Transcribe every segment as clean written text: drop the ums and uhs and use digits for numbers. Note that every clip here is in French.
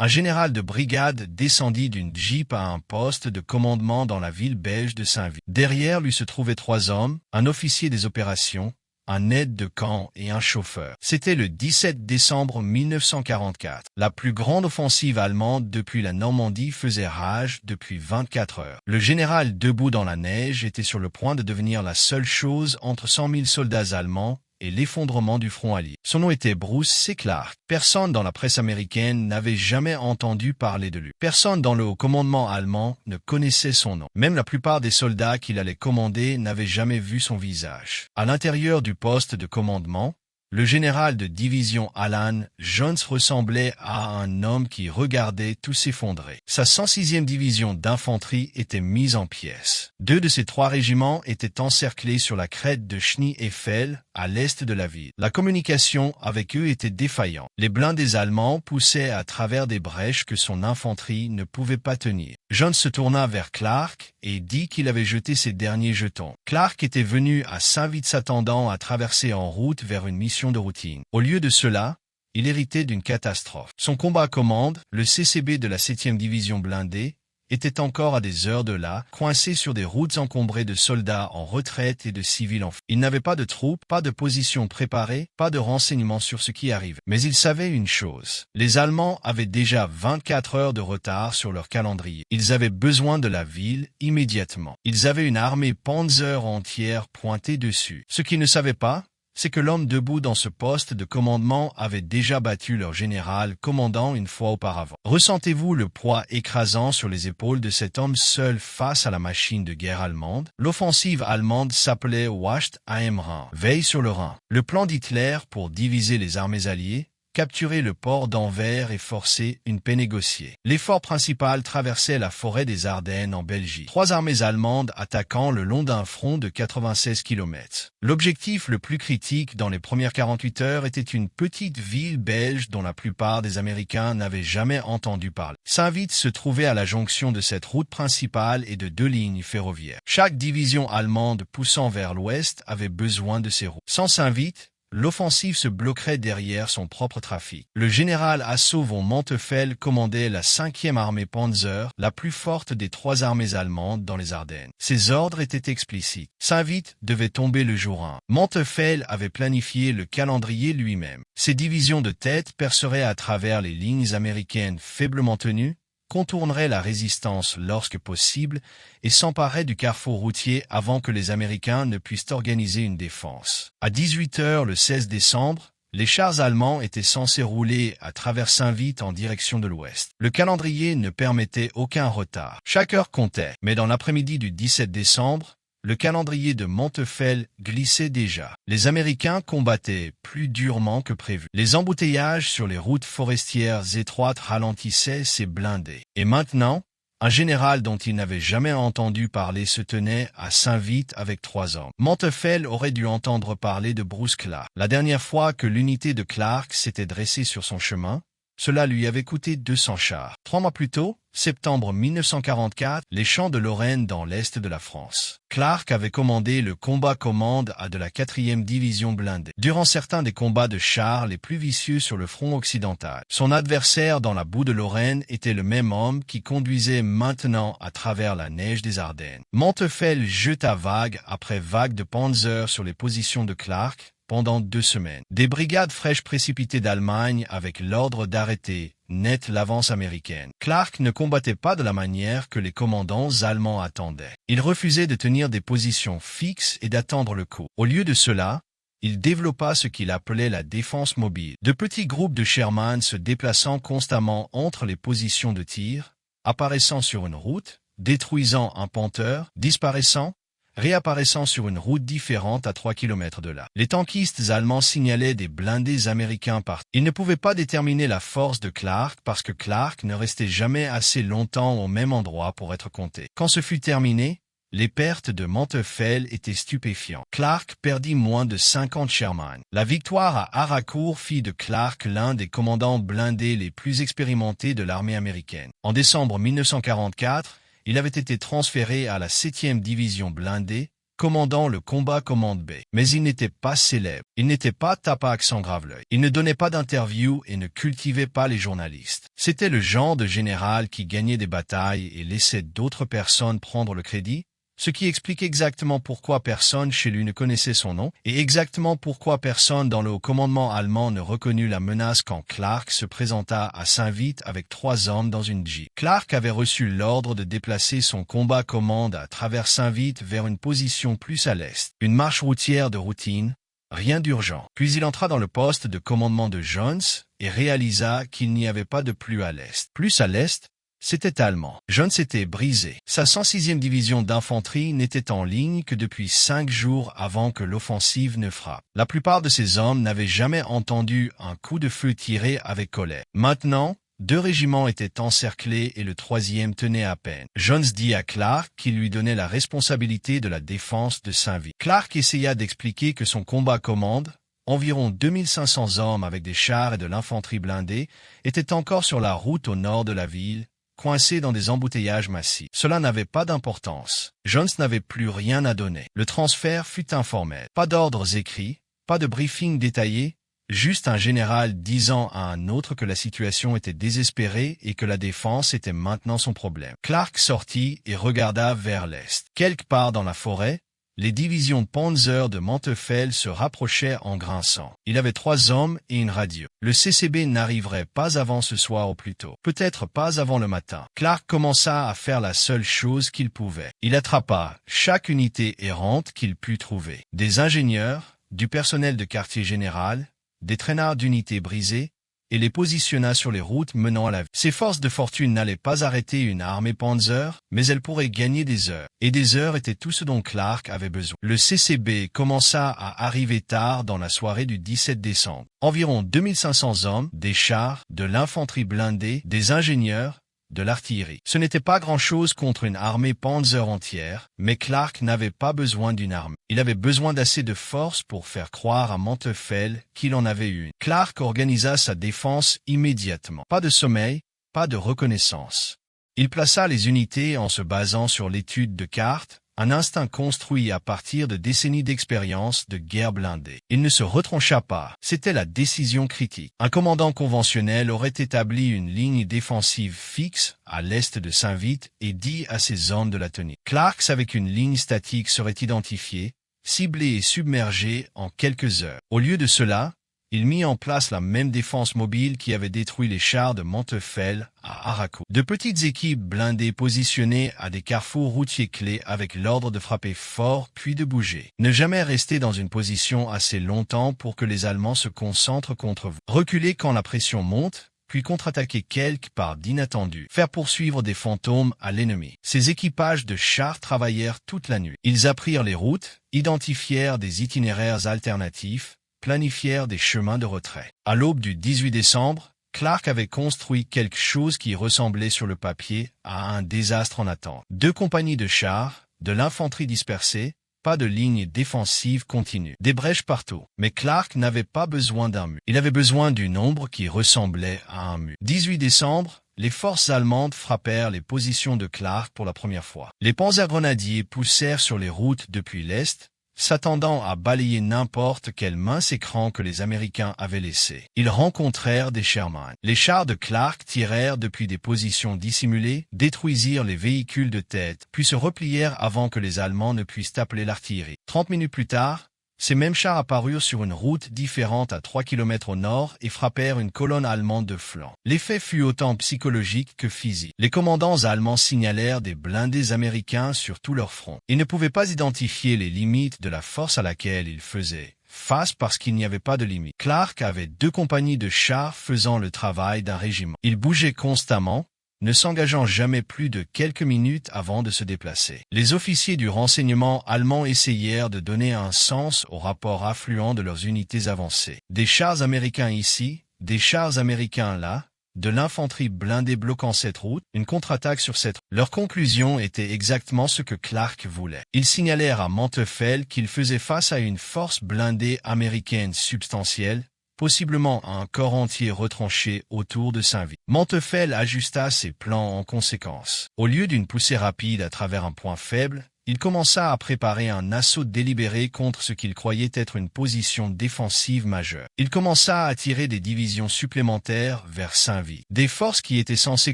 un général de brigade descendit d'une jeep à un poste de commandement dans la ville belge de Saint-Vith. Derrière lui se trouvaient 3 hommes, un officier des opérations, un aide de camp et un chauffeur. C'était le 17 décembre 1944. La plus grande offensive allemande depuis la Normandie faisait rage depuis 24 heures. Le général debout dans la neige était sur le point de devenir la seule chose entre 100 000 soldats allemands et l'effondrement du front allié. Son nom était Bruce C. Clark. Personne dans la presse américaine n'avait jamais entendu parler de lui. Personne dans le haut commandement allemand ne connaissait son nom. Même la plupart des soldats qu'il allait commander n'avaient jamais vu son visage. À l'intérieur du poste de commandement, le général de division Alan Jones ressemblait à un homme qui regardait tout s'effondrer. Sa 106e division d'infanterie était mise en pièces. 2 de ses 3 régiments étaient encerclés sur la crête de Schneefel, à l'est de la ville. La communication avec eux était défaillante. Les blindés allemands poussaient à travers des brèches que son infanterie ne pouvait pas tenir. Jones se tourna vers Clark et dit qu'il avait jeté ses derniers jetons. Clark était venu à Saint-Vith s'attendant à traverser en route vers une mission de routine. Au lieu de cela, il héritait d'une catastrophe. Son combat à commande, le CCB de la 7e division blindée, était encore à des heures de là, coincé sur des routes encombrées de soldats en retraite et de civils en fuite. Il n'avait pas de troupes, pas de position préparée, pas de renseignements sur ce qui arrivait. Mais il savait une chose. Les Allemands avaient déjà 24 heures de retard sur leur calendrier. Ils avaient besoin de la ville immédiatement. Ils avaient une armée Panzer entière pointée dessus. Ce qu'ils ne savaient pas, c'est que l'homme debout dans ce poste de commandement avait déjà battu leur général commandant une fois auparavant. Ressentez-vous le poids écrasant sur les épaules de cet homme seul face à la machine de guerre allemande? L'offensive allemande s'appelait Wacht am Rhein, veille sur le Rhin. Le plan d'Hitler pour diviser les armées alliées, capturer le port d'Anvers et forcer une paix négociée. L'effort principal traversait la forêt des Ardennes en Belgique. 3 armées allemandes attaquant le long d'un front de 96 km. L'objectif le plus critique dans les premières 48 heures était une petite ville belge dont la plupart des Américains n'avaient jamais entendu parler. Saint-Vith se trouvait à la jonction de cette route principale et de 2 lignes ferroviaires. Chaque division allemande poussant vers l'ouest avait besoin de ces routes. Sans Saint-Vith, l'offensive se bloquerait derrière son propre trafic. Le général Hasso von Montefeld commandait la 5e armée Panzer, la plus forte des 3 armées allemandes dans les Ardennes. Ses ordres étaient explicites. Saint-Vith devait tomber le jour 1. Montefeld avait planifié le calendrier lui-même. Ses divisions de tête perceraient à travers les lignes américaines faiblement tenues, contournerait la résistance lorsque possible et s'emparait du carrefour routier avant que les Américains ne puissent organiser une défense. À 18 heures le 16 décembre, les chars allemands étaient censés rouler à travers Saint-Vith en direction de l'ouest. Le calendrier ne permettait aucun retard. Chaque heure comptait, mais dans l'après-midi du 17 décembre, le calendrier de Montefeld glissait déjà. Les Américains combattaient plus durement que prévu. Les embouteillages sur les routes forestières étroites ralentissaient ces blindés. Et maintenant, un général dont il n'avait jamais entendu parler se tenait à Saint-Vith avec 3 hommes. Montefeld aurait dû entendre parler de Bruce Clark. La dernière fois que l'unité de Clark s'était dressée sur son chemin, cela lui avait coûté 200 chars. 3 mois plus tôt, septembre 1944, les champs de Lorraine dans l'est de la France. Clark avait commandé le combat commande à de la 4e division blindée. Durant certains des combats de chars les plus vicieux sur le front occidental, son adversaire dans la boue de Lorraine était le même homme qui conduisait maintenant à travers la neige des Ardennes. Montefeld jeta vague après vague de Panzer sur les positions de Clark, pendant 2 semaines. Des brigades fraîches précipitées d'Allemagne avec l'ordre d'arrêter net l'avance américaine. Clark ne combattait pas de la manière que les commandants allemands attendaient. Il refusait de tenir des positions fixes et d'attendre le coup. Au lieu de cela, il développa ce qu'il appelait la défense mobile. De petits groupes de Sherman se déplaçant constamment entre les positions de tir, apparaissant sur une route, détruisant un ponteur, disparaissant, réapparaissant sur une route différente à 3 km de là. Les tankistes allemands signalaient des blindés américains partout. Ils ne pouvaient pas déterminer la force de Clark parce que Clark ne restait jamais assez longtemps au même endroit pour être compté. Quand ce fut terminé, les pertes de Montefeld étaient stupéfiantes. Clark perdit moins de 50 Sherman. La victoire à Haraucourt fit de Clark l'un des commandants blindés les plus expérimentés de l'armée américaine. En décembre 1944, il avait été transféré à la 7e division blindée, commandant le combat commande B. Mais il n'était pas célèbre. Il n'était pas tape à accent grave-l'œil. Il ne donnait pas d'interview et ne cultivait pas les journalistes. C'était le genre de général qui gagnait des batailles et laissait d'autres personnes prendre le crédit, ce qui explique exactement pourquoi personne chez lui ne connaissait son nom et exactement pourquoi personne dans le haut commandement allemand ne reconnut la menace quand Clark se présenta à Saint-Vite avec 3 hommes dans une Jeep. Clark avait reçu l'ordre de déplacer son combat commande à travers Saint-Vite vers une position plus à l'est. Une marche routière de routine, rien d'urgent. Puis il entra dans le poste de commandement de Jones et réalisa qu'il n'y avait pas de plus à l'est. Plus à l'est, c'était allemand. Jones était brisé. Sa 106e division d'infanterie n'était en ligne que depuis 5 jours avant que l'offensive ne frappe. La plupart de ces hommes n'avaient jamais entendu un coup de feu tiré avec colère. Maintenant, 2 régiments étaient encerclés et le 3e tenait à peine. Jones dit à Clark qu'il lui donnait la responsabilité de la défense de Saint-Vite. Clark essaya d'expliquer que son combat commande, environ 2500 hommes avec des chars et de l'infanterie blindée, était encore sur la route au nord de la ville, coincé dans des embouteillages massifs. Cela n'avait pas d'importance. Jones n'avait plus rien à donner. Le transfert fut informel. Pas d'ordres écrits, pas de briefing détaillé, juste un général disant à un autre que la situation était désespérée et que la défense était maintenant son problème. Clark sortit et regarda vers l'est. Quelque part dans la forêt, les divisions Panzer de Manteuffel se rapprochaient en grinçant. Il avait 3 hommes et une radio. Le CCB n'arriverait pas avant ce soir au plus tôt. Peut-être pas avant le matin. Clark commença à faire la seule chose qu'il pouvait. Il attrapa chaque unité errante qu'il put trouver. Des ingénieurs, du personnel de quartier général, des traînards d'unités brisées, et les positionna sur les routes menant à la ville. Ces forces de fortune n'allaient pas arrêter une armée Panzer, mais elles pourraient gagner des heures. Et des heures étaient tout ce dont Clark avait besoin. Le CCB commença à arriver tard dans la soirée du 17 décembre. Environ 2500 hommes, des chars, de l'infanterie blindée, des ingénieurs, de l'artillerie. Ce n'était pas grand-chose contre une armée Panzer entière, mais Clark n'avait pas besoin d'une armée. Il avait besoin d'assez de force pour faire croire à Manteuffel qu'il en avait une. Clark organisa sa défense immédiatement. Pas de sommeil, pas de reconnaissance. Il plaça les unités en se basant sur l'étude de cartes, un instinct construit à partir de décennies d'expérience de guerre blindée. Il ne se retrancha pas, c'était la décision critique. Un commandant conventionnel aurait établi une ligne défensive fixe à l'est de Saint-Vite et dit à ses hommes de la tenir. Clark savait qu'une ligne statique serait identifiée, ciblée et submergée en quelques heures. Au lieu de cela, il mit en place la même défense mobile qui avait détruit les chars de Manteuffel à Araco. De petites équipes blindées positionnées à des carrefours routiers clés avec l'ordre de frapper fort puis de bouger. Ne jamais rester dans une position assez longtemps pour que les Allemands se concentrent contre vous. Reculer quand la pression monte, puis contre-attaquer quelque part d'inattendu. Faire poursuivre des fantômes à l'ennemi. Ces équipages de chars travaillèrent toute la nuit. Ils apprirent les routes, identifièrent des itinéraires alternatifs, planifièrent des chemins de retrait. À l'aube du 18 décembre, Clark avait construit quelque chose qui ressemblait sur le papier à un désastre en attente. 2 compagnies de chars, de l'infanterie dispersée, pas de ligne défensive continue. Des brèches partout. Mais Clark n'avait pas besoin d'un mur. Il avait besoin du nombre qui ressemblait à un mur. 18 décembre, les forces allemandes frappèrent les positions de Clark pour la première fois. Les panzergrenadiers poussèrent sur les routes depuis l'est, s'attendant à balayer n'importe quel mince écran que les Américains avaient laissé. Ils rencontrèrent des Sherman. Les chars de Clark tirèrent depuis des positions dissimulées, détruisirent les véhicules de tête, puis se replièrent avant que les Allemands ne puissent appeler l'artillerie. 30 minutes plus tard, ces mêmes chars apparurent sur une route différente à 3 km au nord et frappèrent une colonne allemande de flanc. L'effet fut autant psychologique que physique. Les commandants allemands signalèrent des blindés américains sur tout leur front. Ils ne pouvaient pas identifier les limites de la force à laquelle ils faisaient face parce qu'il n'y avait pas de limite. Clark avait 2 compagnies de chars faisant le travail d'un régiment. Ils bougeaient constamment, ne s'engageant jamais plus de quelques minutes avant de se déplacer. Les officiers du renseignement allemand essayèrent de donner un sens au rapport affluent de leurs unités avancées. Des chars américains ici, des chars américains là, de l'infanterie blindée bloquant cette route, une contre-attaque sur cette route. Leur conclusion était exactement ce que Clark voulait. Ils signalèrent à Manteuffel qu'il faisait face à une force blindée américaine substantielle, possiblement un corps entier retranché autour de Saint-Vite. Manteuffel ajusta ses plans en conséquence. Au lieu d'une poussée rapide à travers un point faible, il commença à préparer un assaut délibéré contre ce qu'il croyait être une position défensive majeure. Il commença à attirer des divisions supplémentaires vers Saint-Vith. Des forces qui étaient censées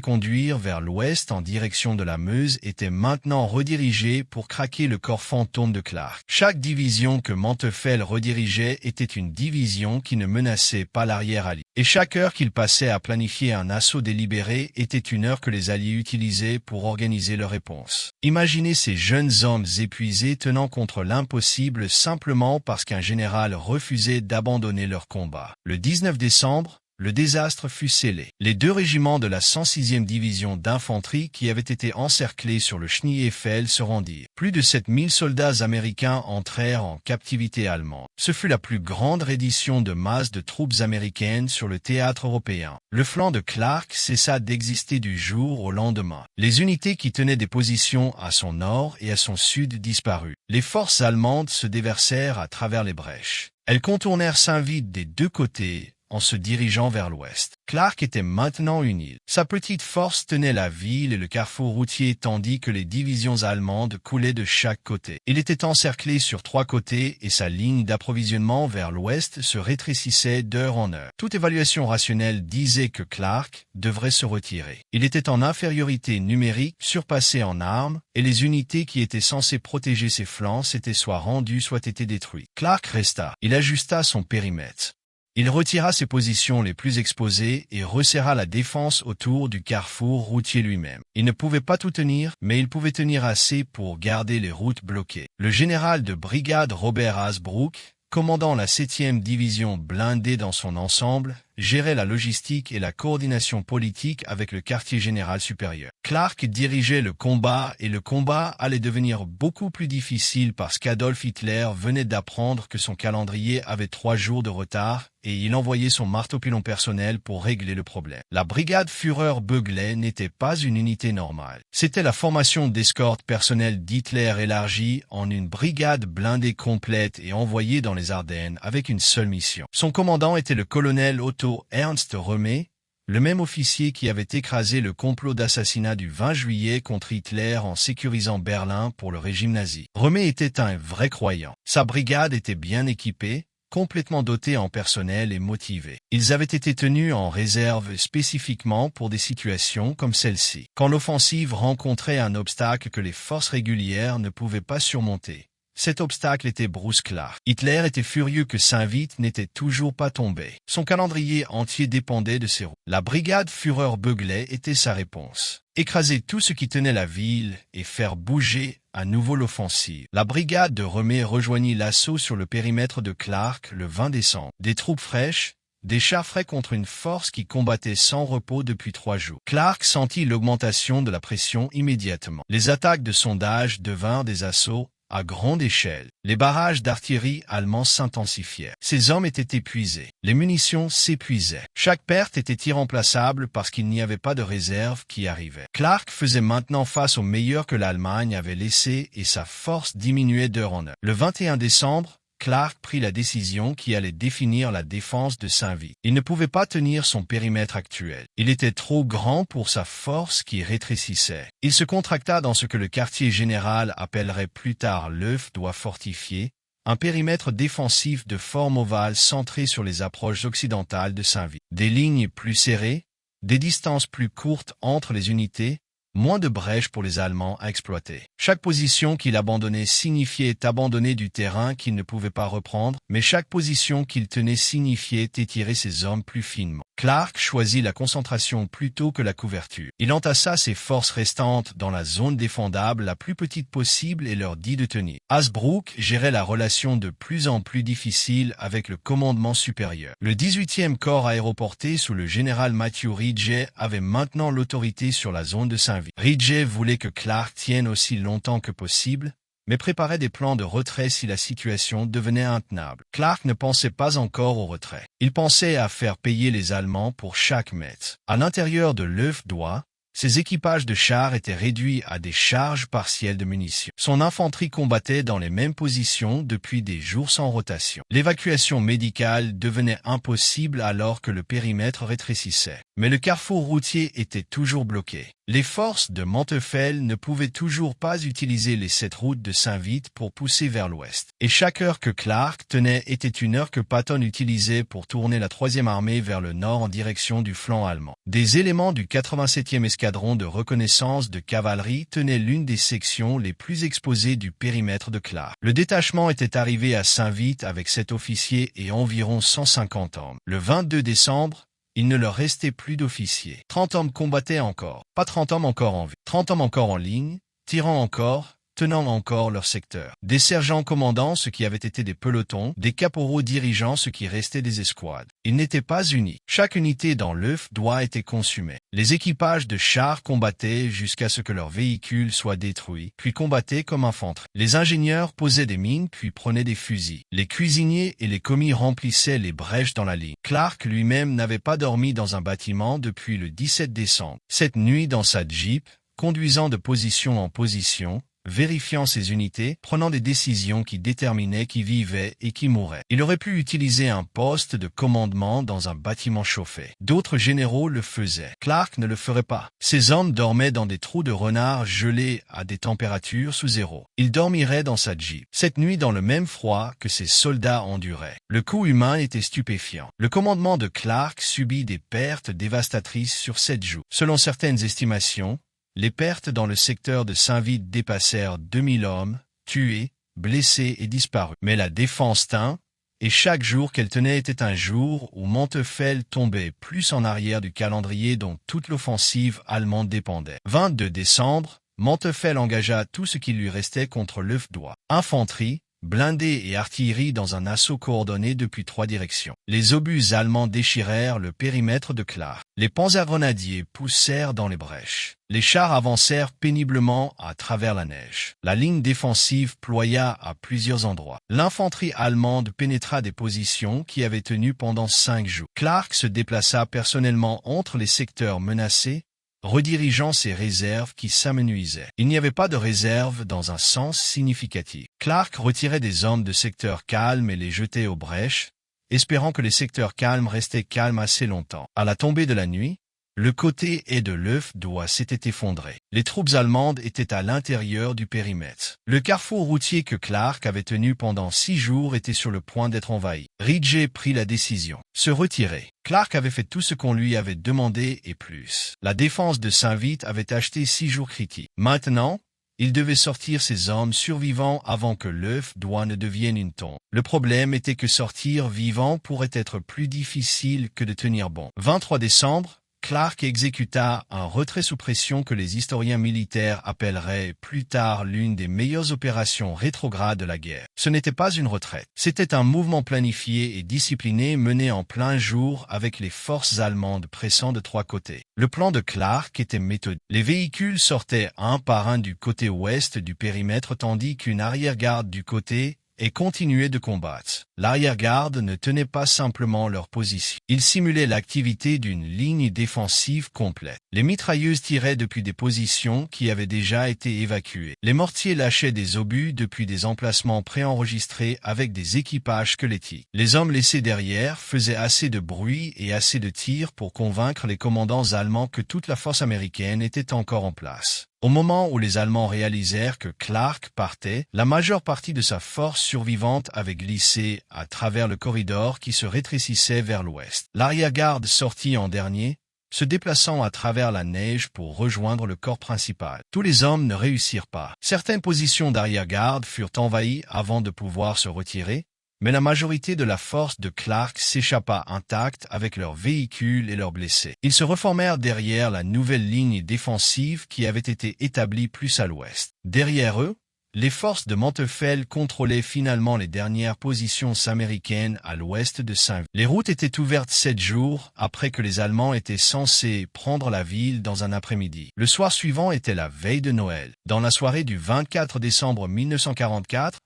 conduire vers l'ouest en direction de la Meuse étaient maintenant redirigées pour craquer le corps fantôme de Clark. Chaque division que Manteuffel redirigeait était une division qui ne menaçait pas l'arrière allié. Et chaque heure qu'il passait à planifier un assaut délibéré était une heure que les Alliés utilisaient pour organiser leur réponse. Imaginez ces jeunes hommes épuisés tenant contre l'impossible simplement parce qu'un général refusait d'abandonner leur combat. Le 19 décembre, le désastre fut scellé. Les 2 régiments de la 106e division d'infanterie qui avaient été encerclés sur le Schneefeld se rendirent. Plus de 7000 soldats américains entrèrent en captivité allemande. Ce fut la plus grande reddition de masse de troupes américaines sur le théâtre européen. Le flanc de Clark cessa d'exister du jour au lendemain. Les unités qui tenaient des positions à son nord et à son sud disparurent. Les forces allemandes se déversèrent à travers les brèches. Elles contournèrent Saint-Vith des 2 côtés, en se dirigeant vers l'ouest. Clark était maintenant une île. Sa petite force tenait la ville et le carrefour routier tandis que les divisions allemandes coulaient de chaque côté. Il était encerclé sur 3 côtés et sa ligne d'approvisionnement vers l'ouest se rétrécissait d'heure en heure. Toute évaluation rationnelle disait que Clark devrait se retirer. Il était en infériorité numérique, surpassé en armes, et les unités qui étaient censées protéger ses flancs s'étaient soit rendues soit étaient détruites. Clark resta. Il ajusta son périmètre. Il retira ses positions les plus exposées et resserra la défense autour du carrefour routier lui-même. Il ne pouvait pas tout tenir, mais il pouvait tenir assez pour garder les routes bloquées. Le général de brigade Robert Hasbrouck, commandant la 7e division blindée dans son ensemble, gérait la logistique et la coordination politique avec le quartier général supérieur. Clark dirigeait le combat et le combat allait devenir beaucoup plus difficile parce qu'Adolf Hitler venait d'apprendre que son calendrier avait 3 jours de retard et il envoyait son marteau-pilon personnel pour régler le problème. La brigade Führer-Böglet n'était pas une unité normale. C'était la formation d'escorte personnelle d'Hitler élargie en une brigade blindée complète et envoyée dans les Ardennes avec une seule mission. Son commandant était le colonel Otto Ernst Römer, le même officier qui avait écrasé le complot d'assassinat du 20 juillet contre Hitler en sécurisant Berlin pour le régime nazi. Römer était un vrai croyant. Sa brigade était bien équipée, complètement dotée en personnel et motivée. Ils avaient été tenus en réserve spécifiquement pour des situations comme celle-ci, quand l'offensive rencontrait un obstacle que les forces régulières ne pouvaient pas surmonter. Cet obstacle était Bruce Clark. Hitler était furieux que Saint-Vith n'était toujours pas tombé. Son calendrier entier dépendait de ses roues. La brigade Führer-Böglet était sa réponse. Écraser tout ce qui tenait la ville et faire bouger à nouveau l'offensive. La brigade de Römer rejoignit l'assaut sur le périmètre de Clark le 20 décembre. Des troupes fraîches, des chars frais contre une force qui combattait sans repos depuis 3 jours. Clark sentit l'augmentation de la pression immédiatement. Les attaques de sondage devinrent des assauts à grande échelle. Les barrages d'artillerie allemands s'intensifièrent. Ces hommes étaient épuisés. Les munitions s'épuisaient. Chaque perte était irremplaçable parce qu'il n'y avait pas de réserve qui arrivait. Clark faisait maintenant face aux meilleurs que l'Allemagne avait laissés et sa force diminuait d'heure en heure. Le 21 décembre, Clark prit la décision qui allait définir la défense de Saint-Vith. Il ne pouvait pas tenir son périmètre actuel. Il était trop grand pour sa force qui rétrécissait. Il se contracta dans ce que le quartier général appellerait plus tard l'œuf doit fortifier, un périmètre défensif de forme ovale centré sur les approches occidentales de Saint-Vith. Des lignes plus serrées, des distances plus courtes entre les unités, moins de brèches pour les Allemands à exploiter. Chaque position qu'il abandonnait signifiait abandonner du terrain qu'il ne pouvait pas reprendre, mais chaque position qu'il tenait signifiait étirer ses hommes plus finement. Clark choisit la concentration plutôt que la couverture. Il entassa ses forces restantes dans la zone défendable la plus petite possible et leur dit de tenir. Hasbrouck gérait la relation de plus en plus difficile avec le commandement supérieur. Le 18e corps aéroporté sous le général Matthew Ridgey avait maintenant l'autorité sur la zone de Saint-Vith. Ridgey voulait que Clark tienne aussi longtemps que possible, mais préparait des plans de retrait si la situation devenait intenable. Clark ne pensait pas encore au retrait. Il pensait à faire payer les Allemands pour chaque mètre. À l'intérieur de l'œuf d'oie, ses équipages de chars étaient réduits à des charges partielles de munitions. Son infanterie combattait dans les mêmes positions depuis des jours sans rotation. L'évacuation médicale devenait impossible alors que le périmètre rétrécissait. Mais le carrefour routier était toujours bloqué. Les forces de Montefel ne pouvaient toujours pas utiliser les 7 routes de Saint-Vite pour pousser vers l'ouest. Et chaque heure que Clark tenait était une heure que Patton utilisait pour tourner la 3e armée vers le nord en direction du flanc allemand. Des éléments du 87e escadron de reconnaissance de cavalerie tenaient l'une des sections les plus exposées du périmètre de Clark. Le détachement était arrivé à Saint-Vite avec 7 officiers et environ 150 hommes. Le 22 décembre, il ne leur restait plus d'officiers. 30 hommes combattaient encore. Pas 30 hommes encore en vie. 30 hommes encore en ligne, tirant encore, tenant encore leur secteur. Des sergents commandant ce qui avait été des pelotons, des caporaux dirigeant ce qui restait des escouades. Ils n'étaient pas unis. Chaque unité dans l'œuf doigt était consumée. Les équipages de chars combattaient jusqu'à ce que leurs véhicules soient détruits, puis combattaient comme infanterie. Les ingénieurs posaient des mines puis prenaient des fusils. Les cuisiniers et les commis remplissaient les brèches dans la ligne. Clark lui-même n'avait pas dormi dans un bâtiment depuis le 17 décembre. Cette nuit dans sa Jeep, conduisant de position en position, vérifiant ses unités, prenant des décisions qui déterminaient qui vivait et qui mourait. Il aurait pu utiliser un poste de commandement dans un bâtiment chauffé. D'autres généraux le faisaient. Clark ne le ferait pas. Ses hommes dormaient dans des trous de renard gelés à des températures sous zéro. Il dormirait dans sa Jeep, cette nuit dans le même froid que ses soldats enduraient. Le coût humain était stupéfiant. Le commandement de Clark subit des pertes dévastatrices sur 7 jours. Selon certaines estimations, les pertes dans le secteur de Saint-Vite dépassèrent 2000 hommes, tués, blessés et disparus. Mais la défense tint, et chaque jour qu'elle tenait était un jour où Montefel tombait plus en arrière du calendrier dont toute l'offensive allemande dépendait. 22 décembre, Montefel engagea tout ce qui lui restait contre l'œuf-doigt. Infanterie, blindés et artillerie dans un assaut coordonné depuis 3 directions. Les obus allemands déchirèrent le périmètre de Clark. Les panzergrenadiers poussèrent dans les brèches. Les chars avancèrent péniblement à travers la neige. La ligne défensive ploya à plusieurs endroits. L'infanterie allemande pénétra des positions qui avaient tenu pendant 5 jours. Clark se déplaça personnellement entre les secteurs menacés, redirigeant ses réserves qui s'amenuisaient. Il n'y avait pas de réserve dans un sens significatif. Clark retirait des hommes de secteurs calmes et les jetait aux brèches, espérant que les secteurs calmes restaient calmes assez longtemps. À la tombée de la nuit, le côté est de l'œuf-doigt s'était effondré. Les troupes allemandes étaient à l'intérieur du périmètre. Le carrefour routier que Clark avait tenu pendant 6 jours était sur le point d'être envahi. Ridgey prit la décision. Se retirer. Clark avait fait tout ce qu'on lui avait demandé et plus. La défense de Saint-Vite avait acheté 6 jours critiques. Maintenant, il devait sortir ses hommes survivants avant que l'œuf-doigt ne devienne une tombe. Le problème était que sortir vivant pourrait être plus difficile que de tenir bon. 23 décembre, Clark exécuta un retrait sous pression que les historiens militaires appelleraient plus tard l'une des meilleures opérations rétrogrades de la guerre. Ce n'était pas une retraite. C'était un mouvement planifié et discipliné mené en plein jour avec les forces allemandes pressant de 3 côtés. Le plan de Clark était méthodique. Les véhicules sortaient un par un du côté ouest du périmètre tandis qu'une arrière-garde du côté et continuaient de combattre. L'arrière-garde ne tenait pas simplement leur position. Ils simulaient l'activité d'une ligne défensive complète. Les mitrailleuses tiraient depuis des positions qui avaient déjà été évacuées. Les mortiers lâchaient des obus depuis des emplacements préenregistrés avec des équipages squelettiques. Les hommes laissés derrière faisaient assez de bruit et assez de tirs pour convaincre les commandants allemands que toute la force américaine était encore en place. Au moment où les Allemands réalisèrent que Clark partait, la majeure partie de sa force survivante avait glissé à travers le corridor qui se rétrécissait vers l'ouest. L'arrière-garde sortit en dernier, se déplaçant à travers la neige pour rejoindre le corps principal. Tous les hommes ne réussirent pas. Certaines positions d'arrière-garde furent envahies avant de pouvoir se retirer, mais la majorité de la force de Clark s'échappa intacte avec leurs véhicules et leurs blessés. Ils se reformèrent derrière la nouvelle ligne défensive qui avait été établie plus à l'ouest. Derrière eux, les forces de Montefel contrôlaient finalement les dernières positions américaines à l'ouest de Saint-Vite. Les routes étaient ouvertes 7 jours après que les Allemands étaient censés prendre la ville dans un après-midi. Le soir suivant était la veille de Noël. Dans la soirée du 24 décembre 1944,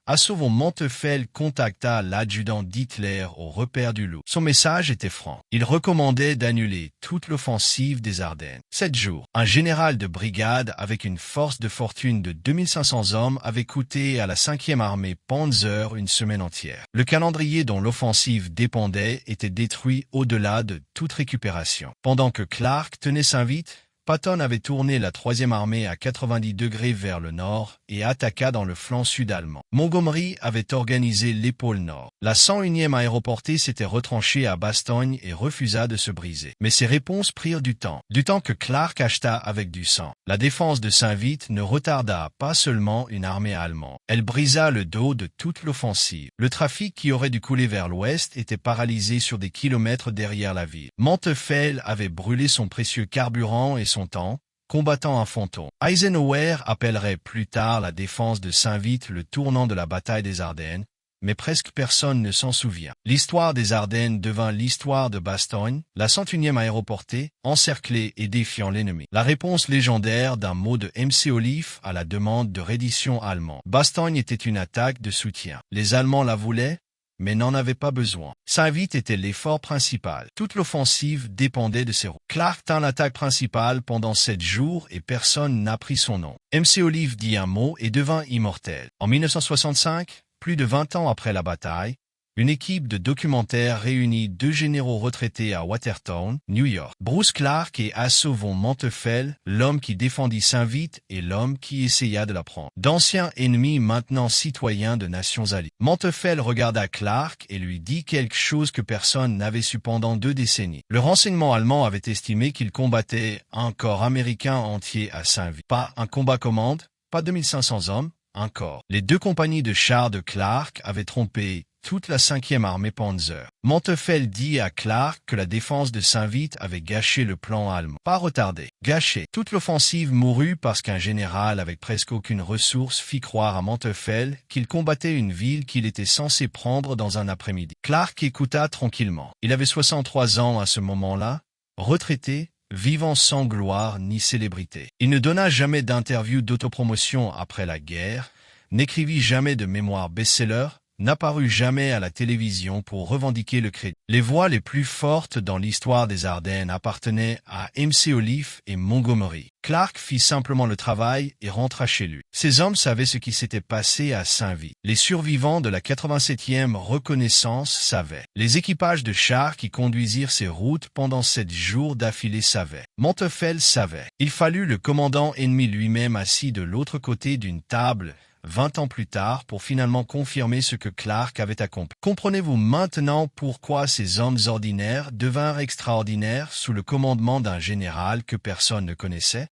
Montefel contacta l'adjudant d'Hitler au repère du Loup. Son message était franc. Il recommandait d'annuler toute l'offensive des Ardennes. 7 jours. Un général de brigade avec une force de fortune de 2500 hommes avait coûté à la 5e armée Panzer une semaine entière. Le calendrier dont l'offensive dépendait était détruit au-delà de toute récupération. Pendant que Clark tenait Saint-Vite, Patton avait tourné la 3e armée à 90 degrés vers le nord et attaqua dans le flanc sud allemand. Montgomery avait organisé l'épaule nord. La 101e aéroportée s'était retranchée à Bastogne et refusa de se briser. Mais ces réponses prirent du temps que Clark acheta avec du sang. La défense de Saint-Vith ne retarda pas seulement une armée allemande. Elle brisa le dos de toute l'offensive. Le trafic qui aurait dû couler vers l'ouest était paralysé sur des kilomètres derrière la ville. Manteuffel avait brûlé son précieux carburant et son temps, combattant un fantôme. Eisenhower appellerait plus tard la défense de Saint-Vith le tournant de la bataille des Ardennes, mais presque personne ne s'en souvient. L'histoire des Ardennes devint l'histoire de Bastogne, la 101e aéroportée, encerclée et défiant l'ennemi. La réponse légendaire d'un mot de M.C. Olive à la demande de reddition allemande. Bastogne était une attaque de soutien. Les Allemands la voulaient, mais n'en avaient pas besoin. Saint-Vith était l'effort principal. Toute l'offensive dépendait de ses roues. Clark tint l'attaque principale pendant 7 jours et personne n'apprit son nom. M.C. Olive dit un mot et devint immortel. En 1965, plus de 20 ans après la bataille, une équipe de documentaires réunit 2 généraux retraités à Watertown, New York. Bruce Clark et Hasso von Manteuffel, l'homme qui défendit Saint-Vith et l'homme qui essaya de la prendre. D'anciens ennemis maintenant citoyens de nations alliées. Manteuffel regarda Clark et lui dit quelque chose que personne n'avait su pendant 2 décennies. Le renseignement allemand avait estimé qu'il combattait un corps américain entier à Saint-Vith. Pas un combat commande, pas 2500 hommes, un corps. Les 2 compagnies de chars de Clark avaient trompé toute la 5e armée Panzer. Manteuffel dit à Clark que la défense de Saint-Vith avait gâché le plan allemand. Pas retardé, gâché. Toute l'offensive mourut parce qu'un général avec presque aucune ressource fit croire à Manteuffel qu'il combattait une ville qu'il était censé prendre dans un après-midi. Clark écouta tranquillement. Il avait 63 ans à ce moment-là, retraité, vivant sans gloire ni célébrité. Il ne donna jamais d'interview d'autopromotion après la guerre, n'écrivit jamais de mémoire best-seller, n'apparut jamais à la télévision pour revendiquer le crédit. Les voix les plus fortes dans l'histoire des Ardennes appartenaient à M.C. Olive et Montgomery. Clark fit simplement le travail et rentra chez lui. Ces hommes savaient ce qui s'était passé à Saint-Vith. Les survivants de la 87e reconnaissance savaient. Les équipages de chars qui conduisirent ces routes pendant 7 jours d'affilée savaient. Manteuffel savait. Il fallut le commandant ennemi lui-même assis de l'autre côté d'une table 20 ans plus tard pour finalement confirmer ce que Clark avait accompli. Comprenez-vous maintenant pourquoi ces hommes ordinaires devinrent extraordinaires sous le commandement d'un général que personne ne connaissait?